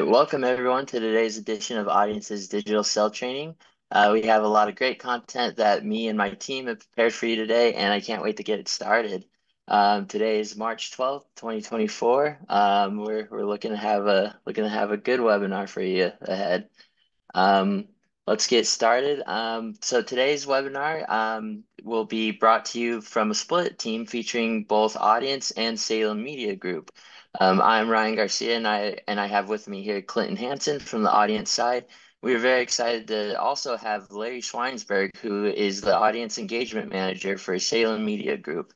Welcome everyone to today's edition of Audience's Digital Cell Training. We have a lot of great content that me and my team have prepared for you today, and I can't wait to get it started. Today is March 12th, 2024. We're looking to have a good webinar for you ahead. Um, let's get started. So today's webinar will be brought to you from a split team featuring both audience and Salem Media Group. I'm Ryan Garcia, and I have with me here Clinton Hansen from the audience side. We are very excited to also have Larry Schweinsberg, who is the audience engagement manager for Salem Media Group.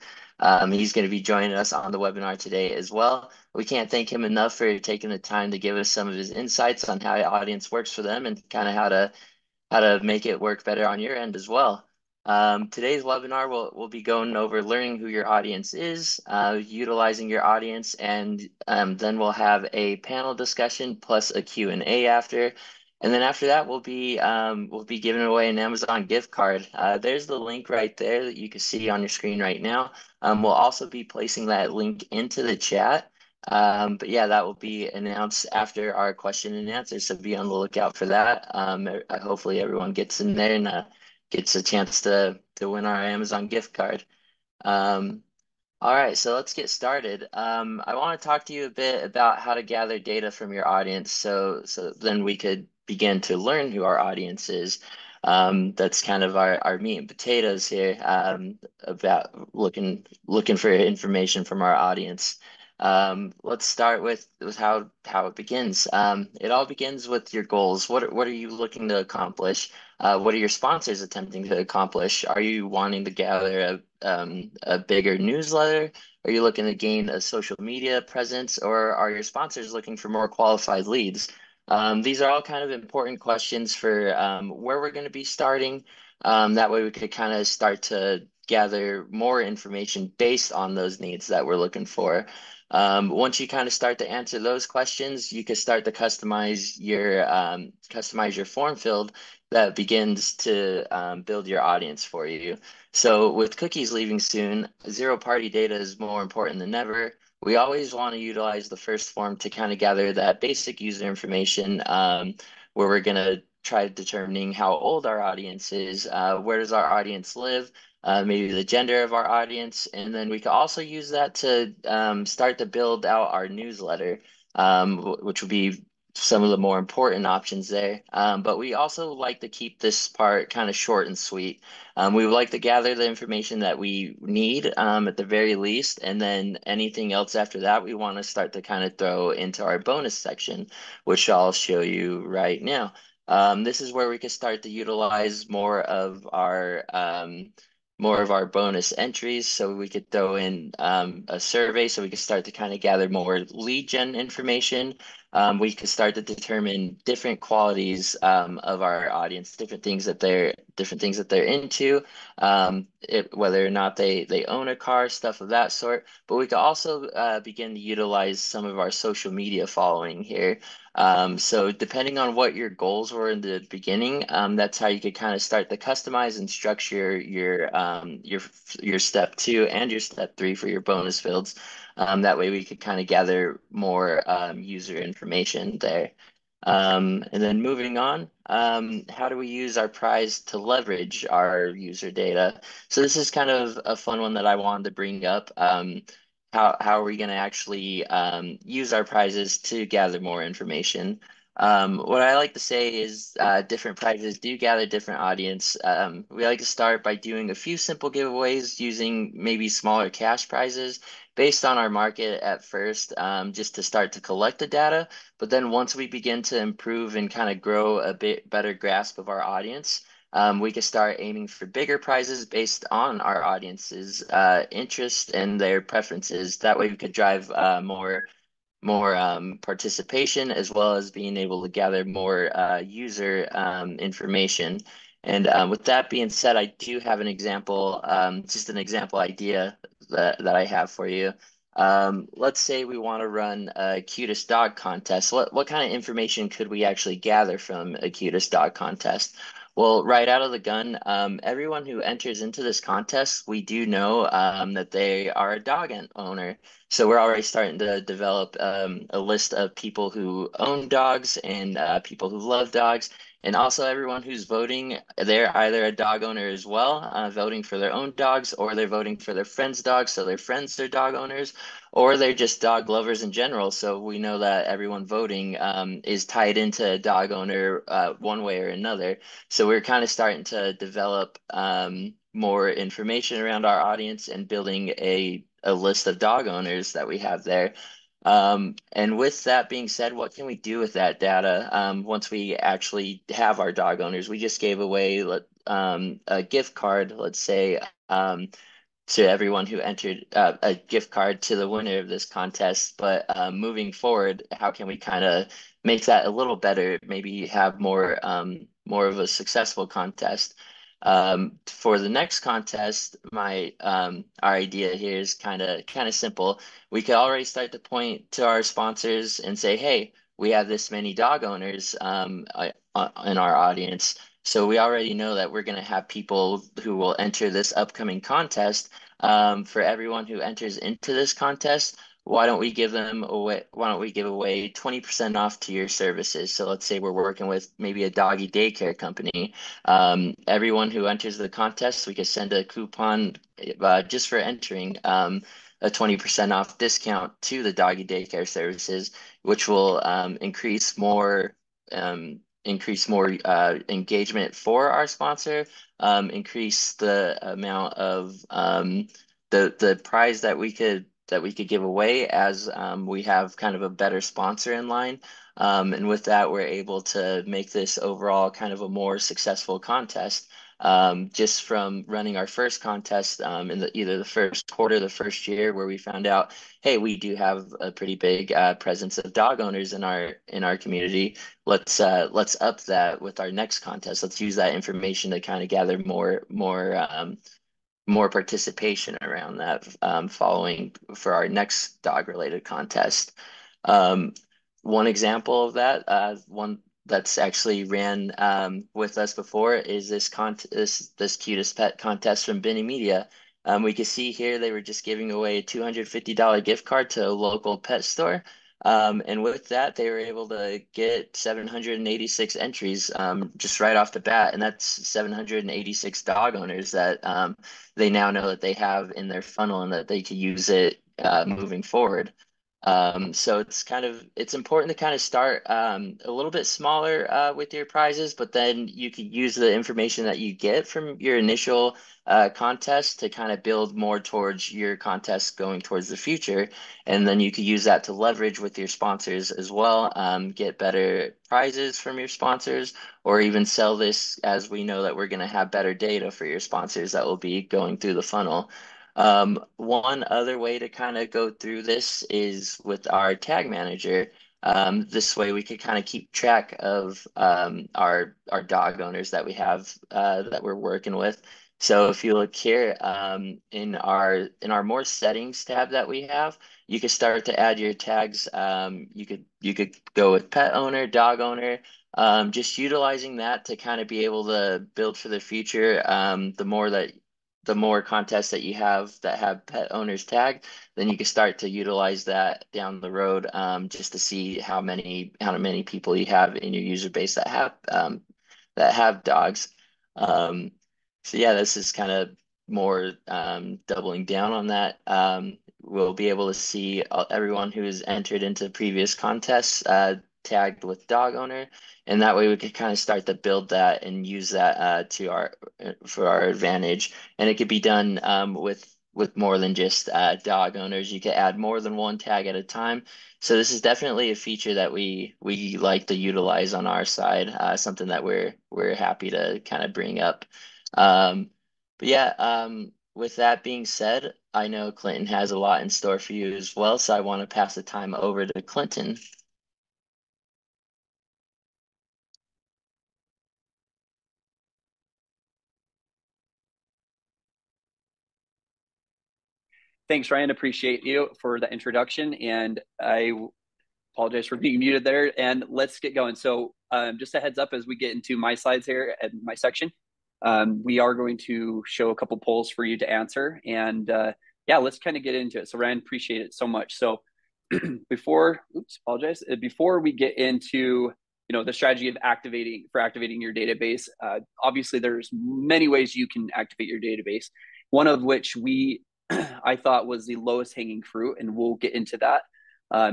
He's going to be joining us on the webinar today as well. We can't thank him enough for taking the time to give us some of his insights on how the audience works for them and kind of how to make it work better on your end as well. Today's webinar will be going over learning who your audience is, utilizing your audience, and then we'll have a panel discussion plus a Q&A after. And then after that, we'll be giving away an Amazon gift card. There's the link right there that you can see on your screen right now. We'll also be placing that link into the chat. But yeah, that will be announced after our question and answer, so be on the lookout for that. Hopefully everyone gets in there and gets a chance to win our Amazon gift card. Um, all right, so let's get started. I want to talk to you a bit about how to gather data from your audience, so then we could begin to learn who our audience is. That's kind of our meat and potatoes here, about looking for information from our audience. Let's start with how it begins. It all begins with your goals. What are you looking to accomplish? What are your sponsors attempting to accomplish? Are you wanting to gather a bigger newsletter? Are you looking to gain a social media presence, or are your sponsors looking for more qualified leads? These are all kind of important questions for where we're going to be starting. That way we could kind of start to gather more information based on those needs that we're looking for. Once you kind of start to answer those questions, you can start to customize your form field that begins to build your audience for you. So with cookies leaving soon, zero-party data is more important than ever. We always want to utilize the first form to kind of gather that basic user information, where we're going to try determining how old our audience is, where does our audience live, maybe the gender of our audience, and then we can also use that to start to build out our newsletter, which would be some of the more important options there. But we also like to keep this part kind of short and sweet. We would like to gather the information that we need at the very least, and then anything else after that, we want to start to kind of throw into our bonus section, which I'll show you right now. This is where we can start to utilize more of our bonus entries. So we could throw in a survey so we could start to kind of gather more lead gen information. We could start to determine different qualities of our audience, different things that they're into, whether or not they own a car, stuff of that sort. But we could also begin to utilize some of our social media following here. So depending on what your goals were in the beginning, that's how you could kind of start to customize and structure your step 2 and your step 3 for your bonus fields. That way we could kind of gather more user information there. And then moving on, how do we use our prize to leverage our user data? So this is kind of a fun one that I wanted to bring up. How are we going to actually use our prizes to gather more information? What I like to say is different prizes do gather different audience. We like to start by doing a few simple giveaways using maybe smaller cash prizes based on our market at first, just to start to collect the data. But then once we begin to improve and kind of grow a bit better grasp of our audience, we can start aiming for bigger prizes based on our audience's interest and their preferences. That way we could drive more participation, as well as being able to gather more user information. And with that being said, I do have an example, just an example idea that I have for you. Let's say we want to run a cutest dog contest. What kind of information could we actually gather from a cutest dog contest? Well, right out of the gun, everyone who enters into this contest, we do know that they are a dog owner. So we're already starting to develop a list of people who own dogs and people who love dogs. And also everyone who's voting, they're either a dog owner as well, voting for their own dogs, or they're voting for their friends' dogs, so their friends are dog owners, or they're just dog lovers in general. So we know that everyone voting is tied into a dog owner one way or another. So we're kind of starting to develop more information around our audience and building a list of dog owners that we have there. And with that being said, what can we do with that data once we actually have our dog owners? We just gave away a gift card, let's say, to everyone who entered a gift card to the winner of this contest. But moving forward, how can we kind of make that a little better? Maybe have more of a successful contest. For the next contest, my our idea here is kind of simple. We could already start to point to our sponsors and say, hey, we have this many dog owners in our audience. So we already know that we're going to have people who will enter this upcoming contest. For everyone who enters into this contest, why don't we give them away? Why don't we give away 20% off to your services? So let's say we're working with maybe a doggy daycare company. Everyone who enters the contest, we could send a coupon just for entering a 20% off discount to the doggy daycare services, which will increase more engagement for our sponsor, increase the amount of the prize that we could give away as we have kind of a better sponsor in line. And with that, we're able to make this overall kind of a more successful contest. Just from running our first contest in either the first quarter, the first year, where we found out, hey, we do have a pretty big presence of dog owners in our community. Let's up that with our next contest. Let's use that information to kind of gather more participation around that following for our next dog related contest. Um, One example of that, one that's actually ran with us before is this cutest pet contest from Benny Media. We can see here they were just giving away a $250 gift card to a local pet store. And with that, they were able to get 786 entries just right off the bat. And that's 786 dog owners that they now know that they have in their funnel and that they could use it moving forward. So it's important to kind of start a little bit smaller with your prizes, but then you could use the information that you get from your initial contest to kind of build more towards your contest going towards the future. And then you could use that to leverage with your sponsors as well, get better prizes from your sponsors, or even sell this as we know that we're going to have better data for your sponsors that will be going through the funnel. One other way to kind of go through this is with our tag manager. This way we could kind of keep track of our dog owners that we have that we're working with. So if you look here in our more settings tab that we have, you could start to add your tags. You could go with pet owner, dog owner, just utilizing that to kind of be able to build for the future. The more contests that you have that have pet owners tagged, then you can start to utilize that down the road, just to see how many people you have in your user base that have dogs. Um, so yeah, this is kind of more doubling down on that. We'll be able to see everyone who has entered into previous contests tagged with dog owner, and that way we could kind of start to build that and use that to our for our advantage. And it could be done with more than just dog owners. You could add more than one tag at a time. So this is definitely a feature that we like to utilize on our side, something that we're happy to kind of bring up. But yeah, with that being said, I know Clinton has a lot in store for you as well, so I want to pass the time over to Clinton. Thanks, Ryan. Appreciate you for the introduction. And I apologize for being muted there. And let's get going. So just a heads up as we get into my slides here and my section, we are going to show a couple polls for you to answer. And Yeah, let's kind of get into it. So Ryan, appreciate it so much. So before, oops, apologize. Before we get into the strategy of activating your database, obviously there's many ways you can activate your database. One of which I thought was the lowest hanging fruit, and we'll get into that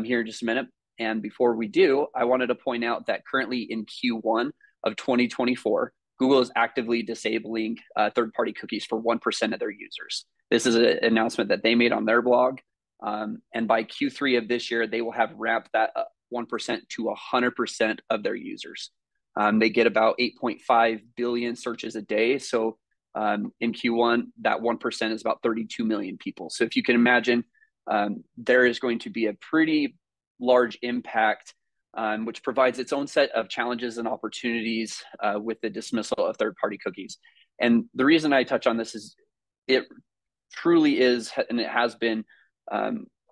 here in just a minute. And before we do, I wanted to point out that currently in Q1 of 2024, Google is actively disabling third-party cookies for 1% of their users. This is an announcement that they made on their blog. And by Q3 of this year, they will have ramped that up 1% to 100% of their users. They get about 8.5 billion searches a day. So in Q1, that 1% is about 32 million people. So if you can imagine, there is going to be a pretty large impact, which provides its own set of challenges and opportunities with the dismissal of third-party cookies. And the reason I touch on this is it truly is, and it has been,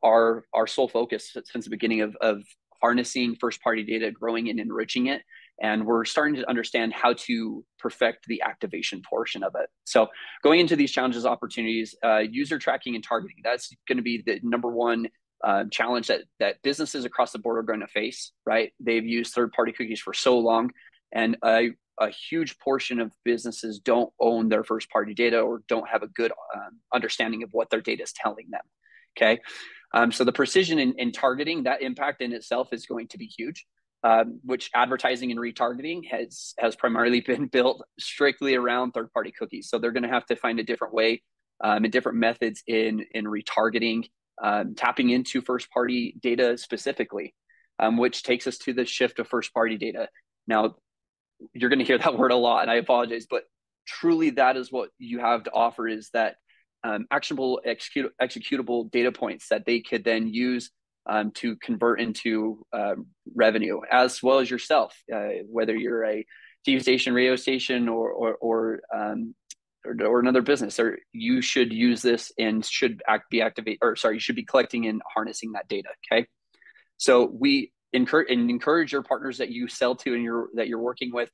our sole focus since the beginning of harnessing first-party data, growing and enriching it. And we're starting to understand how to perfect the activation portion of it. So going into these challenges, opportunities, user tracking and targeting, that's going to be the number one challenge that businesses across the board are going to face, right? They've used third-party cookies for so long, and a huge portion of businesses don't own their first-party data or don't have a good understanding of what their data is telling them, okay? So the precision in targeting, that impact in itself is going to be huge, which advertising and retargeting has primarily been built strictly around third-party cookies. So they're going to have to find a different way and different methods in retargeting, tapping into first-party data specifically, which takes us to the shift of first-party data. Now, you're going to hear that word a lot, and I apologize, but truly that is what you have to offer, is that actionable, executable data points that they could then use to convert into revenue, as well as yourself, whether you're a TV station, radio station, or another business, or you should use this and should you should be collecting and harnessing that data. Okay, so we encourage your partners that you sell to and that you're working with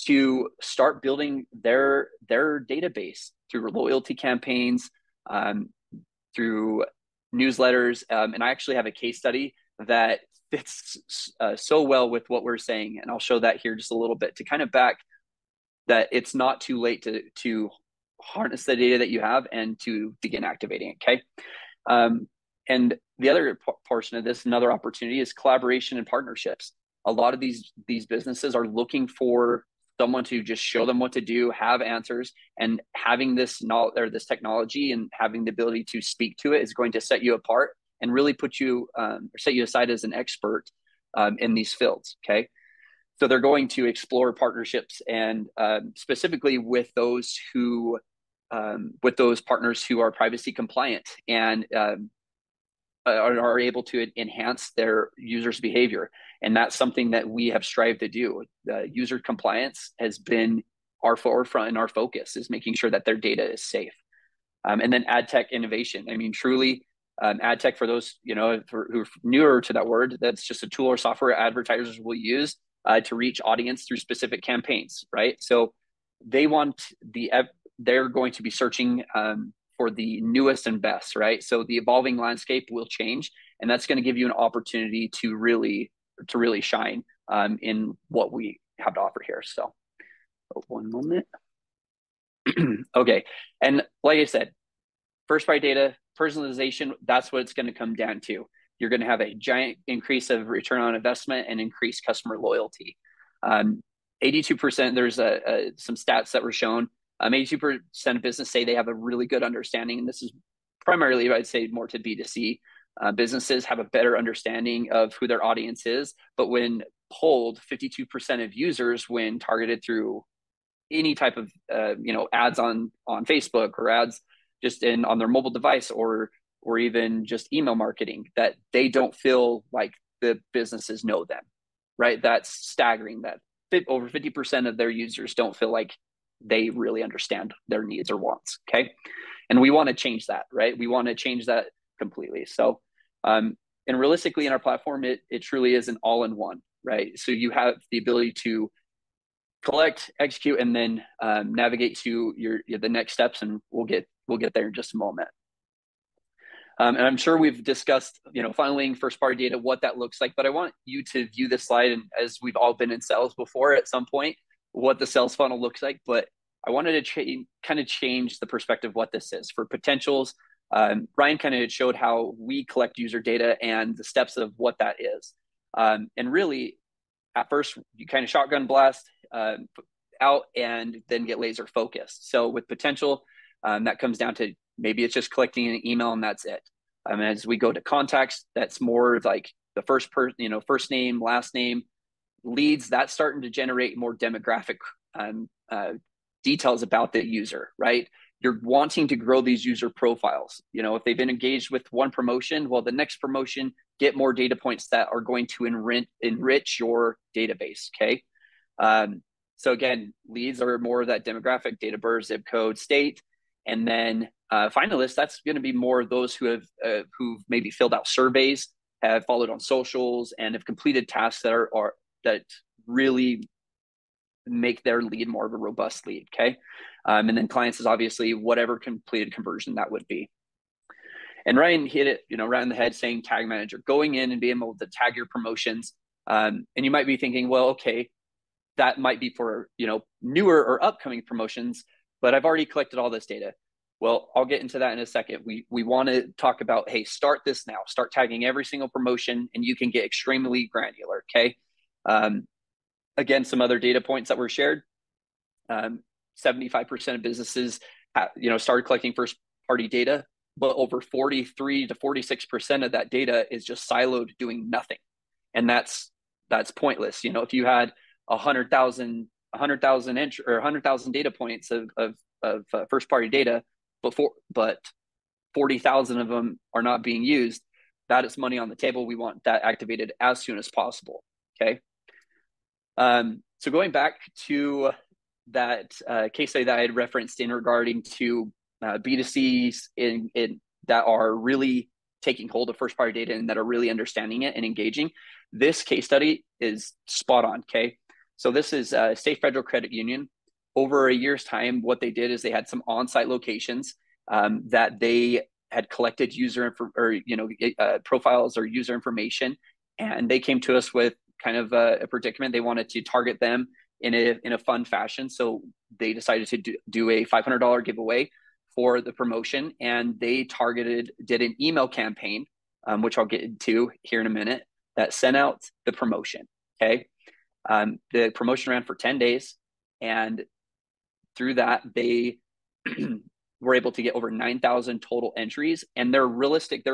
to start building their database through loyalty campaigns, through newsletters. And I actually have a case study that fits so well with what we're saying. And I'll show that here just a little bit to kind of back that it's not too late to harness the data that you have and to begin activating it. Okay. And the other portion of this, another opportunity, is collaboration and partnerships. A lot of these businesses are looking for someone to just show them what to do, have answers, and having this knowledge or this technology and having the ability to speak to it is going to set you apart and really put you set you aside as an expert in these fields. Okay, so they're going to explore partnerships, and specifically with those partners who are privacy compliant and are able to enhance their users' behavior. And that's something that we have strived to do. User compliance has been our forefront and our focus, is making sure that their data is safe. And then ad tech innovation. I mean, truly, ad tech, for those who are newer to that word, that's just a tool or software advertisers will use to reach audience through specific campaigns, right? So they're going to be searching for the newest and best, right? So the evolving landscape will change, and that's going to give you an opportunity to really shine in what we have to offer here. So, one moment. Okay, and like I said, first-party data personalization. That's what it's going to come down to. You're going to have a giant increase of return on investment and increased customer loyalty. 82%. There's some stats that were shown. 82% of business say they have a really good understanding, and this is primarily, I'd say, more to B2C. Businesses have a better understanding of who their audience is, but when polled, 52% of users, when targeted through any type of ads on Facebook or ads just on their mobile device or even just email marketing, that they don't feel like the businesses know them, right? That's staggering. That over 50% of their users don't feel like they really understand their needs or wants. Okay. And we want to change that, right? We want to change that completely. So, and realistically in our platform, it truly is an all-in-one, right? So you have the ability to collect, execute, and then navigate to the next steps. And we'll get there in just a moment. And I'm sure we've discussed, funneling first party data, what that looks like. But I want you to view this slide, and as we've all been in sales before at some point, what the sales funnel looks like. But I wanted to kind of change the perspective of what this is for potentials. Ryan kind of showed how we collect user data and the steps of what that is. And really, at first, you kind of shotgun blast out and then get laser focused. So with potential, that comes down to maybe it's just collecting an email and that's it. As we go to context, that's more like the first name, last name, leads. That's starting to generate more demographic details about the user, right? You're wanting to grow these user profiles. If they've been engaged with one promotion, well, the next promotion, get more data points that are going to enrich your database. Okay. So again, leads are more of that demographic, date of birth, zip code, state. And then finalists, that's going to be more those who've maybe filled out surveys, have followed on socials, and have completed tasks that really make their lead more of a robust lead. Okay. And then clients is obviously whatever completed conversion that would be. And Ryan hit it, right in the head, saying tag manager, going in and being able to tag your promotions. And you might be thinking, well, okay, that might be for, newer or upcoming promotions, but I've already collected all this data. Well, I'll get into that in a second. We want to talk about, hey, start this now. Start tagging every single promotion, and you can get extremely granular. Okay. Again, some other data points that were shared. 75% of businesses, started collecting first party data, but over 43 to 46% of that data is just siloed doing nothing. And that's pointless. If you had 100,000 data points of first party data, but 40,000 of them are not being used, that is money on the table. We want that activated as soon as possible. Okay. So going back to that case study that I had referenced in regarding to B2Cs in that are really taking hold of first party data and that are really understanding it and engaging, this case study is spot on. Okay. So this is State Federal Credit Union. Over a year's time, what they did is they had some on-site locations that they had collected profiles or user information, and they came to us with kind of a predicament. They wanted to target them in a fun fashion, so they decided to do a $500 giveaway for the promotion, and they did an email campaign, which I'll get into here in a minute, that sent out the promotion. Okay. The promotion ran for 10 days, and through that, they were able to get over 9,000 total entries. And their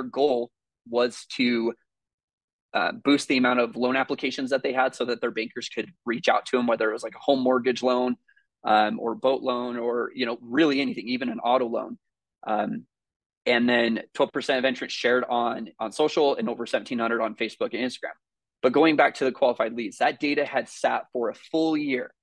goal was to boost the amount of loan applications that they had so that their bankers could reach out to them, whether it was like a home mortgage loan or boat loan or, really anything, even an auto loan. And then 12% of entrants shared on social and over 1,700 on Facebook and Instagram. But going back to the qualified leads, that data had sat for a full year.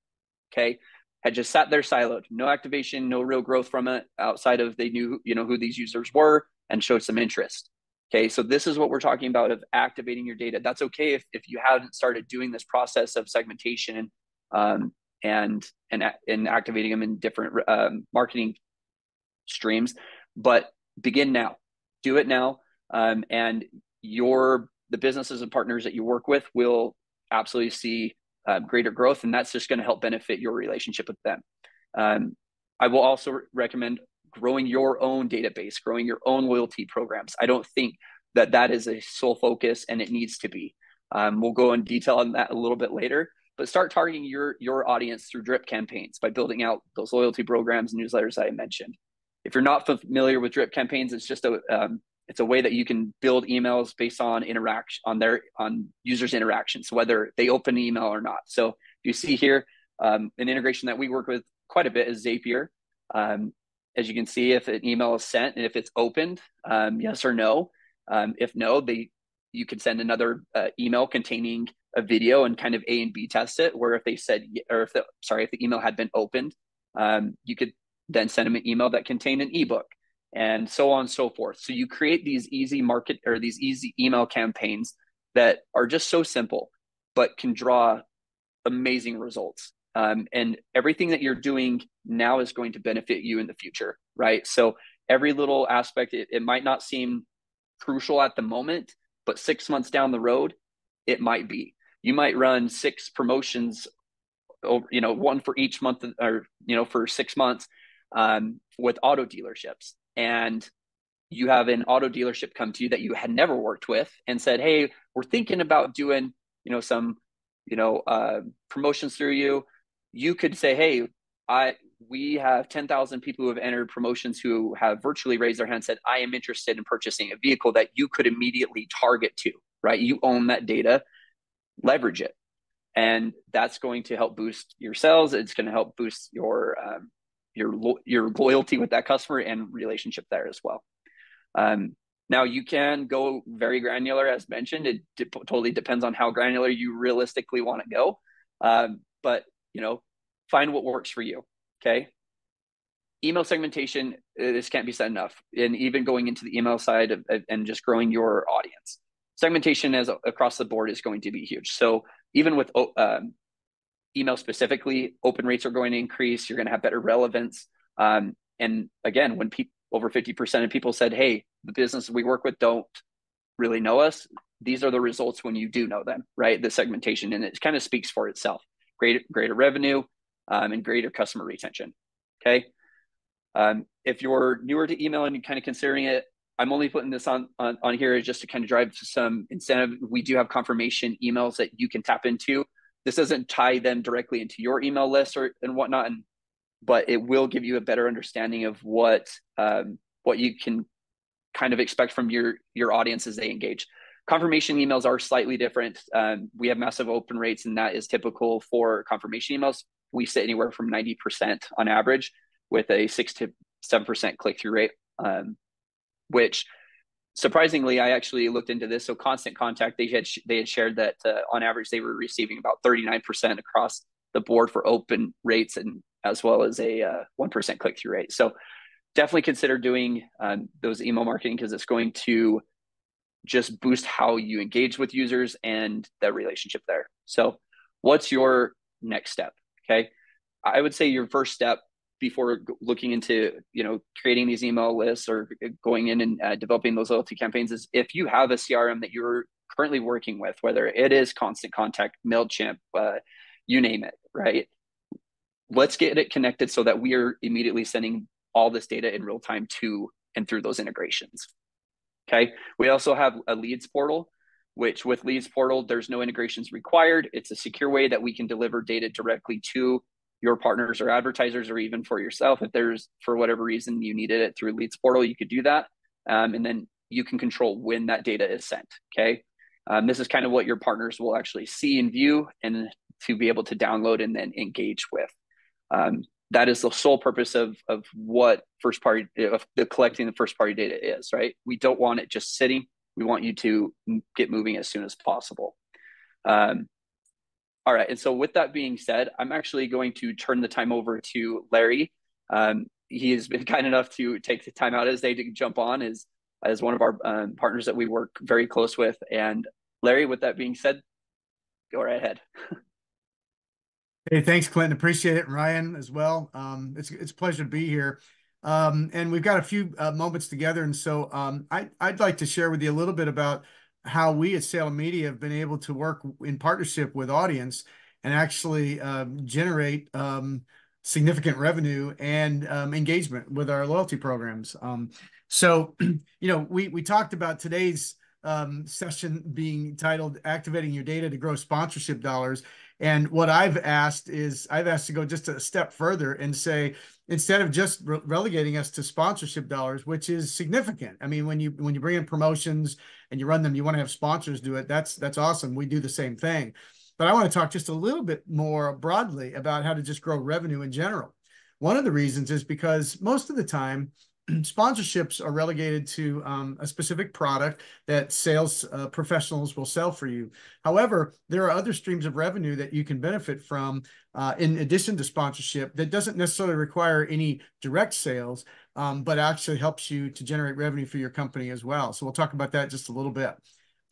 Okay. Had just sat there siloed, no activation, no real growth from it outside of they knew, who these users were and showed some interest. Okay. So this is what we're talking about of activating your data. That's okay if you haven't started doing this process of segmentation and activating them in different marketing streams, but begin now, do it now. And the businesses and partners that you work with will absolutely see greater growth, and that's just going to help benefit your relationship with them. I will also recommend growing your own database, growing your own loyalty programs. I don't think that is a sole focus, and it needs to be. We'll go in detail on that a little bit later, but start targeting your audience through drip campaigns by building out those loyalty programs and newsletters that I mentioned. If you're not familiar with drip campaigns, it's just it's a way that you can build emails based on on users' interactions, whether they open an email or not. So you see here, an integration that we work with quite a bit is Zapier. As you can see, if an email is sent and if it's opened, yes or no. If no, you could send another email containing a video and kind of A and B test it. Where if they said, or if the email had been opened, you could then send them an email that contained an ebook, and so on and so forth. So you create these easy email campaigns that are just so simple, but can draw amazing results. And everything that you're doing now is going to benefit you in the future, right? So every little aspect, it might not seem crucial at the moment, but 6 months down the road, it might be. You might run 6 promotions, one for each month, or for 6 months, with auto dealerships, and you have an auto dealership come to you that you had never worked with and said, "Hey, we're thinking about doing, some, promotions through you." You could say, "Hey, I we have 10,000 people who have entered promotions who have virtually raised their hand and said, I am interested in purchasing a vehicle," that you could immediately target to, right? You own that data, leverage it. And that's going to help boost your sales. It's going to help boost your loyalty with that customer and relationship there as well. Now you can go very granular, as mentioned. It totally depends on how granular you realistically want to go. But find what works for you. Okay. Email segmentation, this can't be said enough. And even going into the email side and just growing your audience, segmentation as across the board is going to be huge. So even with email specifically, open rates are going to increase. You're going to have better relevance. And again, when over 50% of people said, "Hey, the business we work with don't really know us," these are the results when you do know them, right? The segmentation, and it kind of speaks for itself. Greater revenue, and greater customer retention. Okay. If you're newer to email and you're kind of considering it, I'm only putting this on here just to kind of drive some incentive. We do have confirmation emails that you can tap into. This doesn't tie them directly into your email list and whatnot, but it will give you a better understanding of what you can kind of expect from your audience as they engage. Confirmation emails are slightly different. We have massive open rates, and that is typical for confirmation emails. We sit anywhere from 90% on average, with a 6 to 7% click-through rate, which surprisingly, I actually looked into this. So Constant Contact, they had shared that on average they were receiving about 39% across the board for open rates, and as well as a 1% click-through rate. So definitely consider doing those email marketing, because it's going to just boost how you engage with users and the relationship there. So what's your next step? Okay. I would say your first step before looking into creating these email lists or going in and developing those loyalty campaigns is, if you have a CRM that you're currently working with, whether it is Constant Contact, MailChimp, you name it, right? Let's get it connected so that we are immediately sending all this data in real time to and through those integrations. Okay. We also have a leads portal, which with leads portal, there's no integrations required. It's a secure way that we can deliver data directly to your partners or advertisers, or even for yourself. If there's, for whatever reason, you needed it through leads portal, you could do that. And then you can control when that data is sent. Okay. This is kind of what your partners will actually see and view, and to be able to download and then engage with. That is the sole purpose of what the collecting the first party data is, right? We don't want it just sitting. We want you to get moving as soon as possible. All right. And so with that being said, I'm actually going to turn the time over to Larry. He has been kind enough to take the time out of his day to jump on as one of our partners that we work very close with. And Larry, with that being said, go right ahead. Hey, thanks, Clinton. Appreciate it. And Ryan as well. It's a pleasure to be here. And we've got a few moments together. And so I'd like to share with you a little bit about how we at Salem Media have been able to work in partnership with audience and actually generate significant revenue and engagement with our loyalty programs. So, we talked about today's session being titled "Activating Your Data to Grow Sponsorship Dollars." And what I've asked to go just a step further and say, instead of just relegating us to sponsorship dollars, which is significant. I mean, when you bring in promotions and you run them, you want to have sponsors do it. That's awesome. We do the same thing. But I want to talk just a little bit more broadly about how to just grow revenue in general. One of the reasons is because most of the time, sponsorships are relegated to a specific product that sales professionals will sell for you. However, there are other streams of revenue that you can benefit from in addition to sponsorship that doesn't necessarily require any direct sales, but actually helps you to generate revenue for your company as well. So we'll talk about that just a little bit.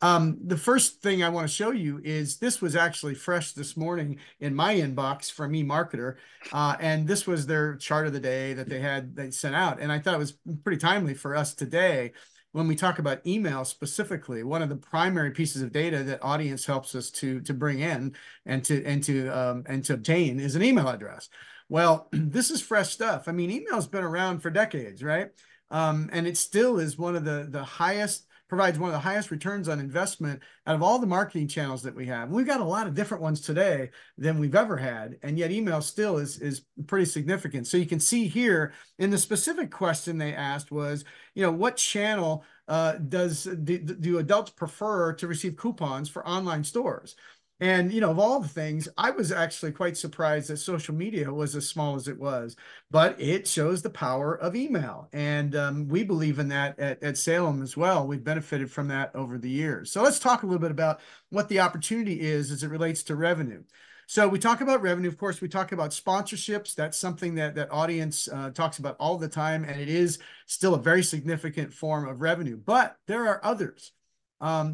The first thing I want to show you is this was actually fresh this morning in my inbox from eMarketer. And this was their chart of the day that they sent out. And I thought it was pretty timely for us today. when we talk about email specifically, one of the primary pieces of data that audience helps us to bring in and to obtain is an email address. Well, this is fresh stuff. I mean, email's been around for decades, right? And it still is one of the highest, provides one of the highest returns on investment out of all the marketing channels that we have. And we've got a lot of different ones today than we've ever had, and yet email still is pretty significant. So you can see here in the specific question they asked was, what channel do adults prefer to receive coupons for online stores? And, of all the things, I was actually quite surprised that social media was as small as it was, but it shows the power of email. And we believe in that at Salem as well. We've benefited from that over the years. So let's talk a little bit about what the opportunity is as it relates to revenue. So we talk about revenue. Of course, we talk about sponsorships. That's something that audience talks about all the time, and it is still a very significant form of revenue. But there are others.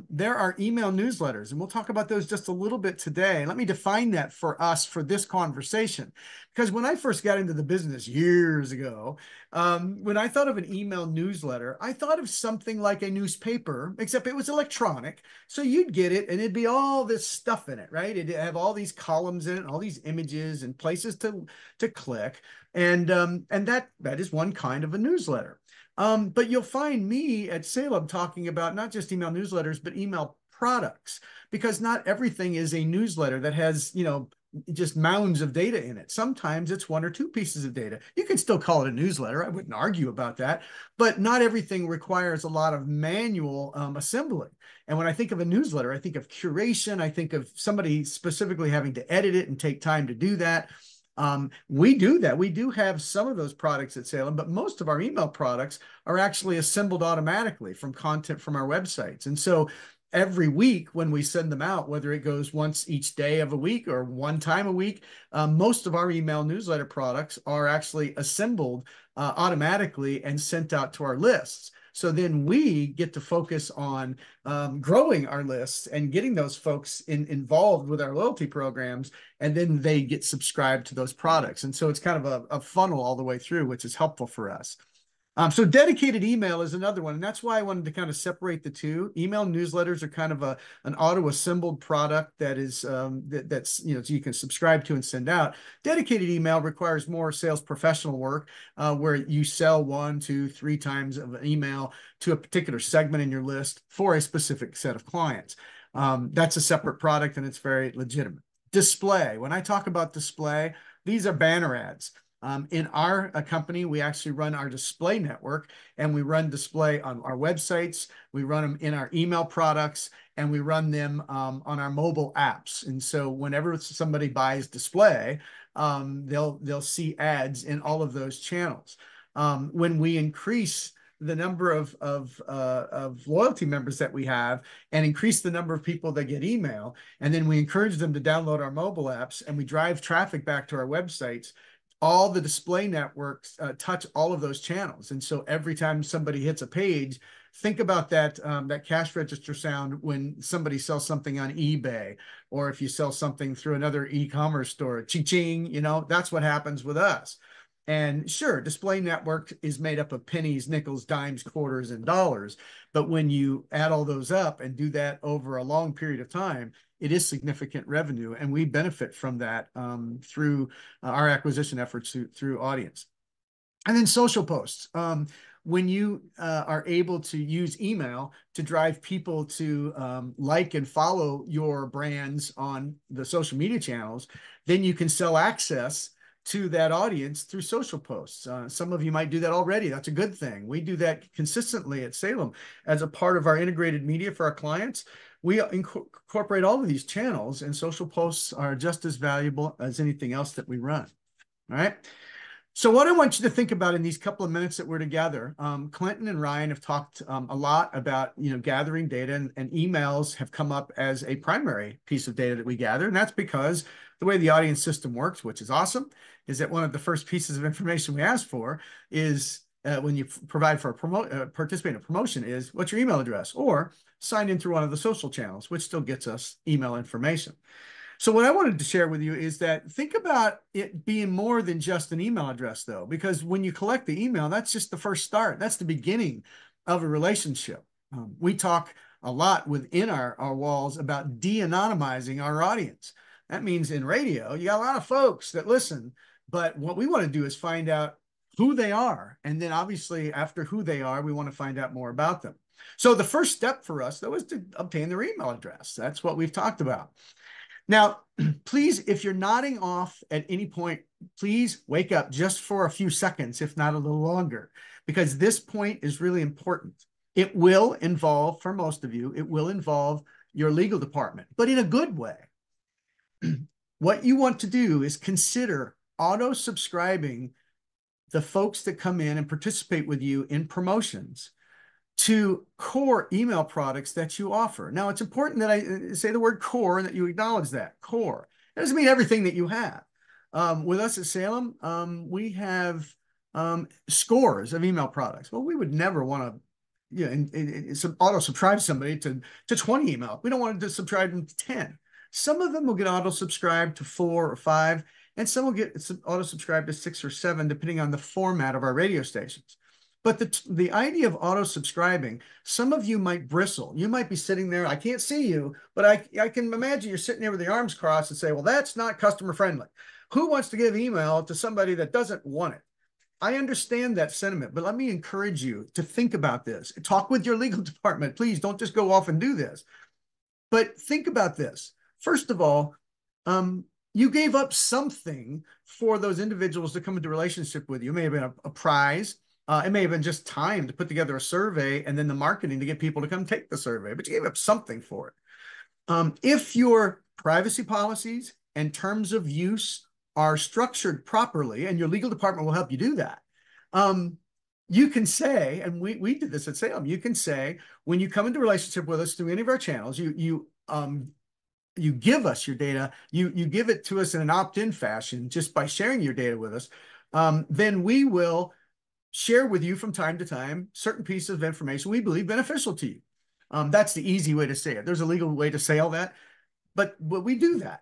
There are email newsletters, and we'll talk about those just a little bit today. Let me define that for us for this conversation. Because when I first got into the business years ago, when I thought of an email newsletter, I thought of something like a newspaper, except it was electronic. So you'd get it, and it'd be all this stuff in it, right? It'd have all these columns in it, all these images and places to click. And that is one kind of a newsletter. But you'll find me at Salem talking about not just email newsletters, but email products, because not everything is a newsletter that has, just mounds of data in it. Sometimes it's one or two pieces of data. You can still call it a newsletter. I wouldn't argue about that, but not everything requires a lot of manual assembling. And when I think of a newsletter, I think of curation. I think of somebody specifically having to edit it and take time to do that. We do that. We do have some of those products at Salem, but most of our email products are actually assembled automatically from content from our websites. And so every week when we send them out, whether it goes once each day of a week or one time a week, most of our email newsletter products are actually assembled automatically and sent out to our lists. So then we get to focus on growing our lists and getting those folks involved with our loyalty programs, and then they get subscribed to those products. And so it's kind of a funnel all the way through, which is helpful for us. So dedicated email is another one, and that's why I wanted to kind of separate the two. Email newsletters are kind of an auto-assembled product that is that's so you can subscribe to and send out. Dedicated email requires more sales professional work, where you sell 1, 2, 3 times of an email to a particular segment in your list for a specific set of clients. That's a separate product, and it's very legitimate. Display. When I talk about display, these are banner ads. In our company, we actually run our display network, and we run display on our websites. We run them in our email products, and we run them on our mobile apps. And so whenever somebody buys display, they'll see ads in all of those channels. When we increase the number of loyalty members that we have and increase the number of people that get email, and then we encourage them to download our mobile apps, and we drive traffic back to our websites, all the display networks touch all of those channels. And so every time somebody hits a page, think about that cash register sound when somebody sells something on eBay, or if you sell something through another e-commerce store, ching-ching, that's what happens with us. And sure, display network is made up of pennies, nickels, dimes, quarters, and dollars. But when you add all those up and do that over a long period of time, it is significant revenue, and we benefit from that through our acquisition efforts through audience. And then social posts. When you are able to use email to drive people to like and follow your brands on the social media channels, then you can sell access to that audience through social posts. Some of you might do that already. That's a good thing. We do that consistently at Salem as a part of our integrated media for our clients. We incorporate all of these channels, and social posts are just as valuable as anything else that we run. All right. So what I want you to think about in these couple of minutes that we're together, Clinton and Ryan have talked a lot about gathering data, and emails have come up as a primary piece of data that we gather. And that's because the way the audience system works, which is awesome, is that one of the first pieces of information we ask for is when you provide for participate in a promotion is what's your email address, or sign in through one of the social channels, which still gets us email information. So what I wanted to share with you is that think about it being more than just an email address, though, because when you collect the email, that's just the first start. That's the beginning of a relationship. We talk a lot within our walls about de-anonymizing our audience. That means in radio, you got a lot of folks that listen, but what we want to do is find out who they are. And then obviously after who they are, we want to find out more about them. So the first step for us, though, is to obtain their email address. That's what we've talked about. Now, please, if you're nodding off at any point, please wake up just for a few seconds, if not a little longer, because this point is really important. It will involve, for most of you, it will involve your legal department, but in a good way. What you want to do is consider auto-subscribing the folks that come in and participate with you in promotions to core email products that you offer. Now, it's important that I say the word core and that you acknowledge that. Core. That doesn't mean everything that you have. With us at Salem, we have scores of email products. Well, we would never want to auto-subscribe somebody to 20 email. We don't want to subscribe them to 10. Some of them will get auto-subscribed to 4 or 5, and some will get auto-subscribed to 6 or 7, depending on the format of our radio stations. But the idea of auto-subscribing, some of you might bristle. You might be sitting there, I can't see you, but I can imagine you're sitting there with the arms crossed and say, well, that's not customer friendly. Who wants to give email to somebody that doesn't want it? I understand that sentiment, but let me encourage you to think about this. Talk with your legal department. Please don't just go off and do this. But think about this. First of all, you gave up something for those individuals to come into relationship with you. It may have been a prize. It may have been just time to put together a survey and then the marketing to get people to come take the survey, but you gave up something for it. If your privacy policies and terms of use are structured properly, and your legal department will help you do that, you can say, and we did this at Salem, you can say, when you come into relationship with us through any of our channels, you give us your data, you give it to us in an opt-in fashion just by sharing your data with us, then we will share with you from time to time certain pieces of information we believe beneficial to you. That's the easy way to say it. There's a legal way to say all that, but we do that.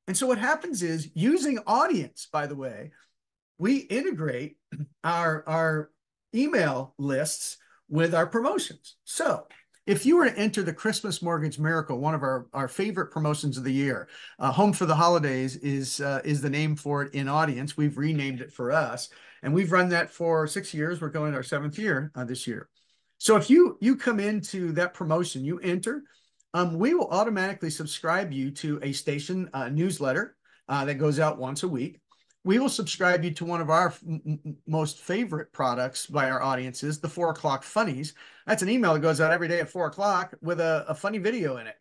And so what happens is, using audience, by the way, we integrate our email lists with our promotions. So if you were to enter the Christmas Mortgage Miracle, one of our favorite promotions of the year, Home for the Holidays is the name for it in audience. We've renamed it for us, and we've run that for 6 years. We're going our 7th year this year. So if you come into that promotion, you enter, we will automatically subscribe you to a station newsletter that goes out once a week. We will subscribe you to one of our most favorite products by our audiences, the 4 o'clock funnies. That's an email that goes out every day at 4 o'clock with a funny video in it,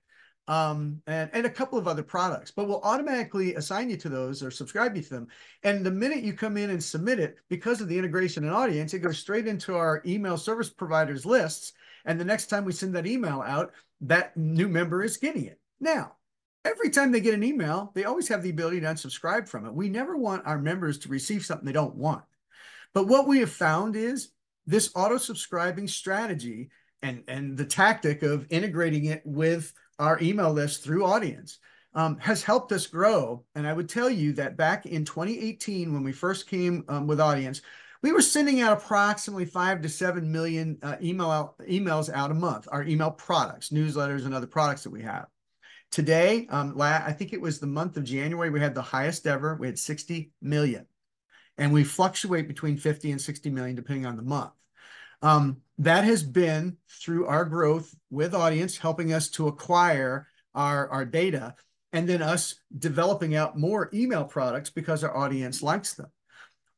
and a couple of other products. But we'll automatically assign you to those or subscribe you to them. And the minute you come in and submit it, because of the integration and audience, it goes straight into our email service providers lists. And the next time we send that email out, that new member is getting it. Now, every time they get an email, they always have the ability to unsubscribe from it. We never want our members to receive something they don't want. But what we have found is this auto-subscribing strategy and the tactic of integrating it with our email list through audience has helped us grow. And I would tell you that back in 2018, when we first came with audience, we were sending out approximately 5 to 7 million emails out a month, our email products, newsletters, and other products that we have. Today, I think it was the month of January, we had the highest ever. We had 60 million. And we fluctuate between 50 and 60 million, depending on the month. That has been through our growth with audience, helping us to acquire our data, and then us developing out more email products because our audience likes them.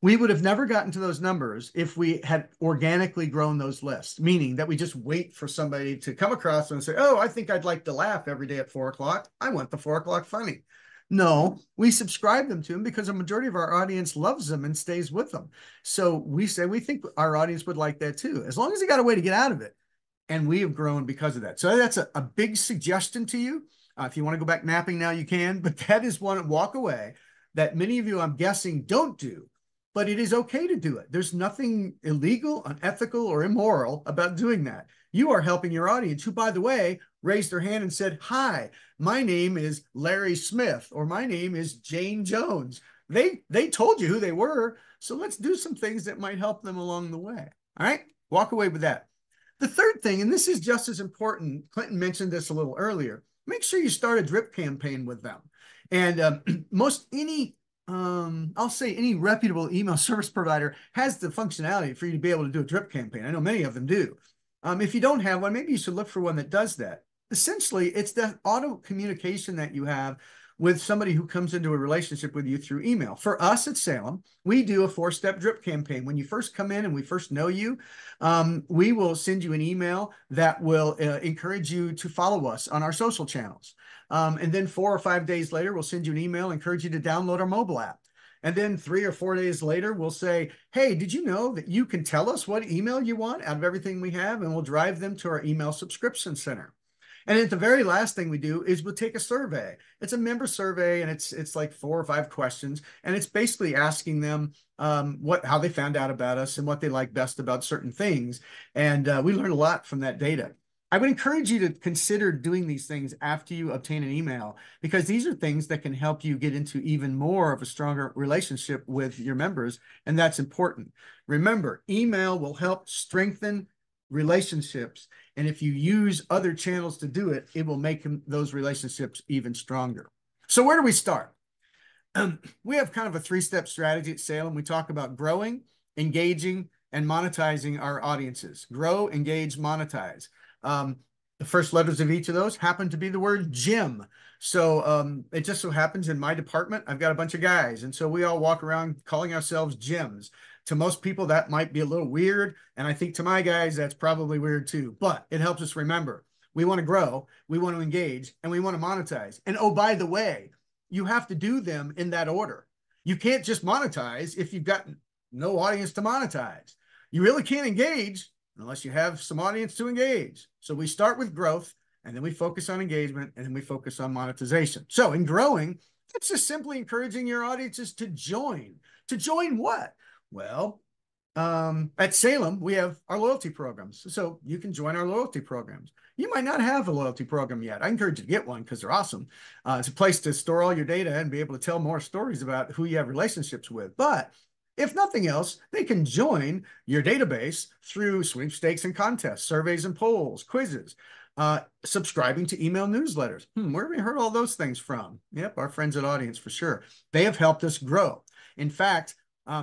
We would have never gotten to those numbers if we had organically grown those lists, meaning that we just wait for somebody to come across and say, oh, I think I'd like to laugh every day at 4 o'clock. I want the 4 o'clock funny. No, we subscribe them to them because a majority of our audience loves them and stays with them. So we say we think our audience would like that too, as long as they got a way to get out of it. And we have grown because of that. So that's a big suggestion to you. If you want to go back napping now, you can, but that is one walk away that many of you, I'm guessing, don't do. But it is okay to do it. There's nothing illegal, unethical, or immoral about doing that. You are helping your audience, who, by the way, raised their hand and said, hi, my name is Larry Smith, or my name is Jane Jones. They told you who they were, so let's do some things that might help them along the way. All right? Walk away with that. The third thing, and this is just as important, Clinton mentioned this a little earlier, make sure you start a drip campaign with them. And I'll say any reputable email service provider has the functionality for you to be able to do a drip campaign. I know many of them do. If you don't have one, maybe you should look for one that does that. Essentially, it's the auto communication that you have with somebody who comes into a relationship with you through email. For us at Salem, we do a 4-step drip campaign. When you first come in and we first know you, we will send you an email that will encourage you to follow us on our social channels. And then 4 or 5 days later, we'll send you an email, encourage you to download our mobile app. And then 3 or 4 days later, we'll say, hey, did you know that you can tell us what email you want out of everything we have? And we'll drive them to our email subscription center. And at the very last thing we do is we'll take a survey. It's a member survey, and it's like 4 or 5 questions, and it's basically asking them how they found out about us and what they like best about certain things. And we learned a lot from that data. I would encourage you to consider doing these things after you obtain an email, because these are things that can help you get into even more of a stronger relationship with your members, and that's important. Remember, email will help strengthen relationships. And if you use other channels to do it, it will make those relationships even stronger. So where do we start? We have kind of a 3-step strategy at Salem. We talk about growing, engaging, and monetizing our audiences. Grow, engage, monetize. The first letters of each of those happen to be the word gym. So it just so happens in my department, I've got a bunch of guys. And so we all walk around calling ourselves gyms. To most people, that might be a little weird. And I think to my guys, that's probably weird too. But it helps us remember, we want to grow, we want to engage, and we want to monetize. And oh, by the way, you have to do them in that order. You can't just monetize if you've got no audience to monetize. You really can't engage unless you have some audience to engage. So we start with growth, and then we focus on engagement, and then we focus on monetization. So in growing, it's just simply encouraging your audiences to join. To join what? Well, at Salem, we have our loyalty programs. So you can join our loyalty programs. You might not have a loyalty program yet. I encourage you to get one because they're awesome. It's a place to store all your data and be able to tell more stories about who you have relationships with. But if nothing else, they can join your database through sweepstakes and contests, surveys and polls, quizzes, subscribing to email newsletters. Where have we heard all those things from? Yep, our friends at Audience for sure. They have helped us grow. In fact,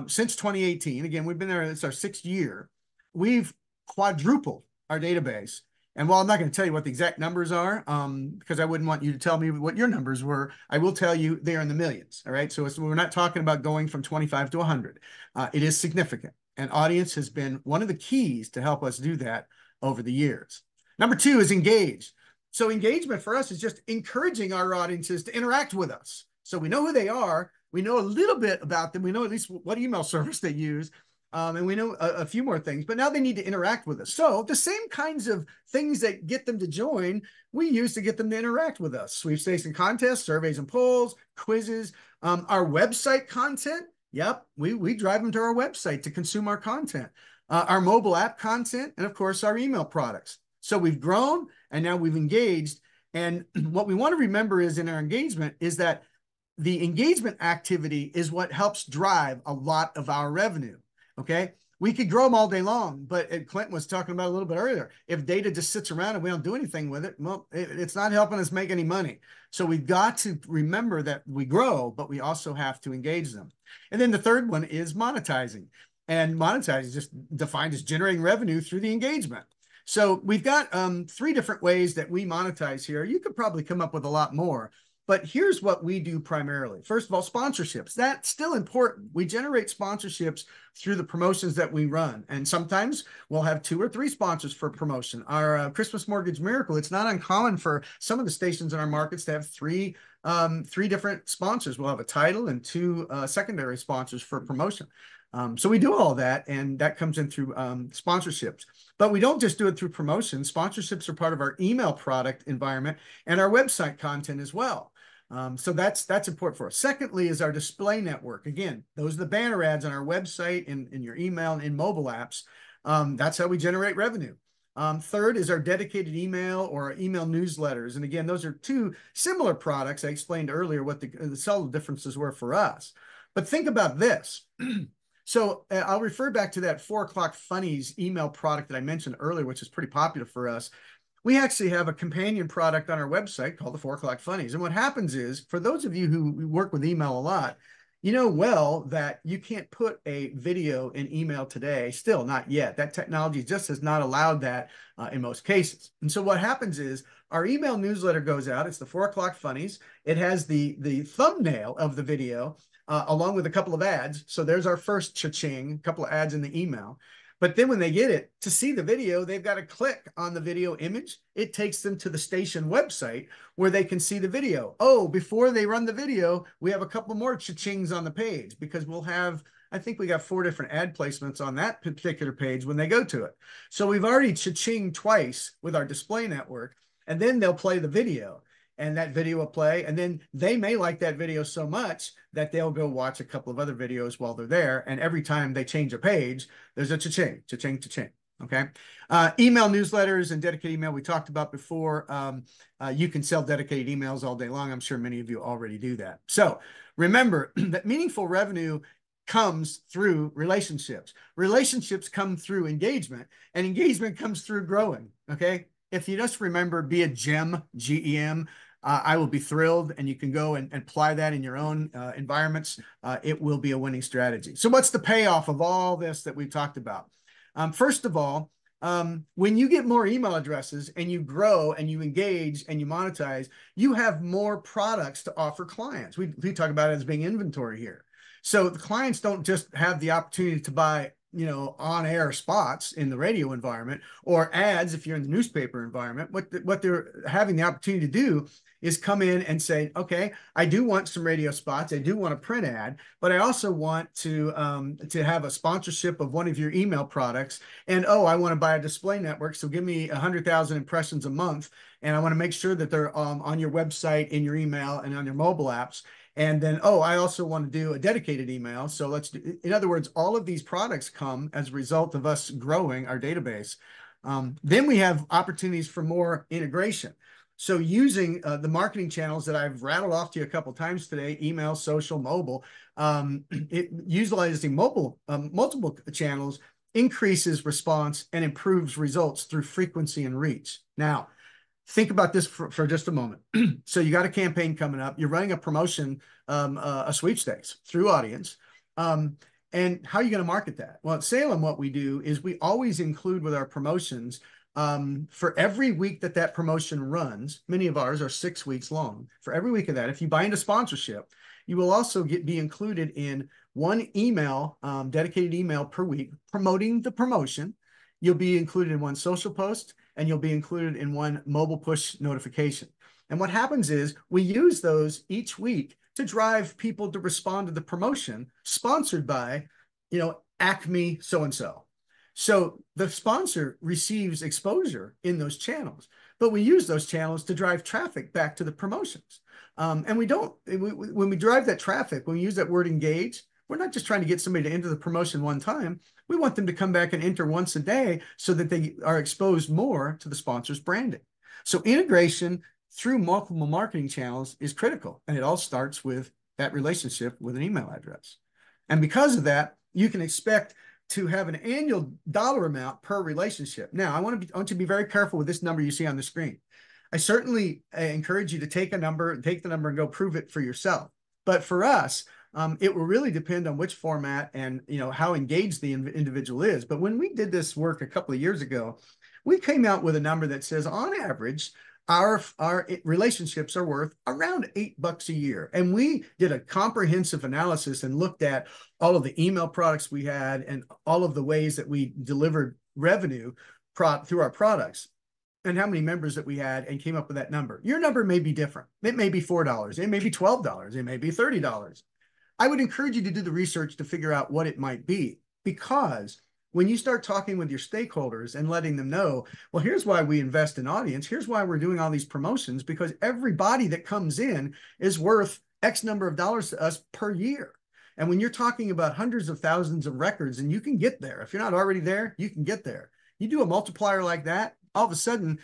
since 2018, again, we've been there, it's our 6th year, we've quadrupled our database. And while I'm not going to tell you what the exact numbers are, because I wouldn't want you to tell me what your numbers were, I will tell you they are in the millions. All right. So we're not talking about going from 25 to 100. It is significant. And Audience has been one of the keys to help us do that over the years. Number 2 is engage. So engagement for us is just encouraging our audiences to interact with us. So we know who they are. We know a little bit about them. We know at least what email service they use. And we know a few more things, but now they need to interact with us. So the same kinds of things that get them to join, we use to get them to interact with us. Sweepstakes and contests, surveys and polls, quizzes, our website content. Yep, we drive them to our website to consume our content, our mobile app content, and of course, our email products. So we've grown and now we've engaged. And what we want to remember is in our engagement is that the engagement activity is what helps drive a lot of our revenue. Okay. We could grow them all day long, but Clinton was talking about a little bit earlier. If data just sits around and we don't do anything with it, well, it's not helping us make any money. So we've got to remember that we grow, but we also have to engage them. And then the third one is monetizing. And monetizing is just defined as generating revenue through the engagement. So we've got 3 different ways that we monetize here. You could probably come up with a lot more. But here's what we do primarily. First of all, sponsorships. That's still important. We generate sponsorships through the promotions that we run. And sometimes we'll have 2 or 3 sponsors for promotion. Our Christmas Mortgage Miracle, it's not uncommon for some of the stations in our markets to have 3 different sponsors. We'll have a title and 2 secondary sponsors for promotion. So we do all that, and that comes in through sponsorships. But we don't just do it through promotion. Sponsorships are part of our email product environment and our website content as well. So that's important for us. Secondly is our display network. Again, those are the banner ads on our website, in your email, and in mobile apps. That's how we generate revenue. Third is our dedicated email or our email newsletters. And again, those are 2 similar products. I explained earlier what the subtle differences were for us. But think about this. So I'll refer back to that 4 o'clock funnies email product that I mentioned earlier, which is pretty popular for us. We actually have a companion product on our website called the 4 o'clock funnies. And what happens is, for those of you who work with email a lot, you know well that you can't put a video in email today, still not yet. That technology just has not allowed that in most cases. And so what happens is our email newsletter goes out. It's the 4 o'clock funnies. It has the thumbnail of the video along with a couple of ads. So there's our first cha-ching, a couple of ads in the email. But then when they get it, to see the video, they've got to click on the video image. It takes them to the station website where they can see the video. Oh, before they run the video, we have a couple more cha-chings on the page, because we'll have, I think we got 4 different ad placements on that particular page when they go to it. So we've already cha-chinged twice with our display network, and then they'll play the video. And that video will play, and then they may like that video so much that they'll go watch a couple of other videos while they're there. And every time they change a page, there's a cha-ching, cha-ching, cha-ching. Okay. Email newsletters and dedicated email we talked about before. You can sell dedicated emails all day long. I'm sure many of you already do that. So remember that meaningful revenue comes through relationships. Relationships come through engagement, and engagement comes through growing. Okay. If you just remember, be a gem, GEM, I will be thrilled, and you can go and apply that in your own environments. It will be a winning strategy. So what's the payoff of all this that we've talked about? First of all, when you get more email addresses and you grow and you engage and you monetize, you have more products to offer clients. We talk about it as being inventory here. So the clients don't just have the opportunity to buy, you know, on-air spots in the radio environment or ads if you're in the newspaper environment. What they're having the opportunity to do is come in and say, okay, I do want some radio spots, I do want a print ad, but I also want to have a sponsorship of one of your email products, and oh, I want to buy a display network, so give me 100,000 impressions a month, and I want to make sure that they're on your website, in your email, and on your mobile apps. And then, oh, I also want to do a dedicated email. So let's do, in other words, all of these products come as a result of us growing our database. Then we have opportunities for more integration. So using the marketing channels that I've rattled off to you a couple of times today, email, social, mobile, utilizing multiple channels increases response and improves results through frequency and reach. Now, think about this for just a moment. So you got a campaign coming up. You're running a promotion, a sweepstakes through audience. And how are you going to market that? Well, at Salem, what we do is we always include with our promotions, for every week that promotion runs, many of ours are 6 weeks long. For every week of that, if you buy into sponsorship, you will also be included in one email, dedicated email per week promoting the promotion. You'll be included in one social post, and you'll be included in one mobile push notification. And what happens is we use those each week to drive people to respond to the promotion sponsored by, you know, Acme so-and-so. So the sponsor receives exposure in those channels, but we use those channels to drive traffic back to the promotions. And when we drive that traffic, when we use that word engage, we're not just trying to get somebody to enter the promotion one time. We want them to come back and enter once a day so that they are exposed more to the sponsor's branding. So integration through multiple marketing channels is critical. And it all starts with that relationship with an email address. And because of that, you can expect to have an annual dollar amount per relationship. Now, I want you to be very careful with this number you see on the screen. I certainly encourage you to take the number and go prove it for yourself. But for us, it will really depend on which format and, you know, how engaged the individual is. But when we did this work a couple of years ago, we came out with a number that says on average, our relationships are worth around $8 a year. And we did a comprehensive analysis and looked at all of the email products we had and all of the ways that we delivered revenue through our products and how many members that we had, and came up with that number. Your number may be different. It may be $4. It may be $12. It may be $30. I would encourage you to do the research to figure out what it might be, because when you start talking with your stakeholders and letting them know, well, here's why we invest in audience, here's why we're doing all these promotions, because everybody that comes in is worth X number of dollars to us per year. And when you're talking about hundreds of thousands of records, and you can get there, if you're not already there, you can get there. You do a multiplier like that, all of a sudden,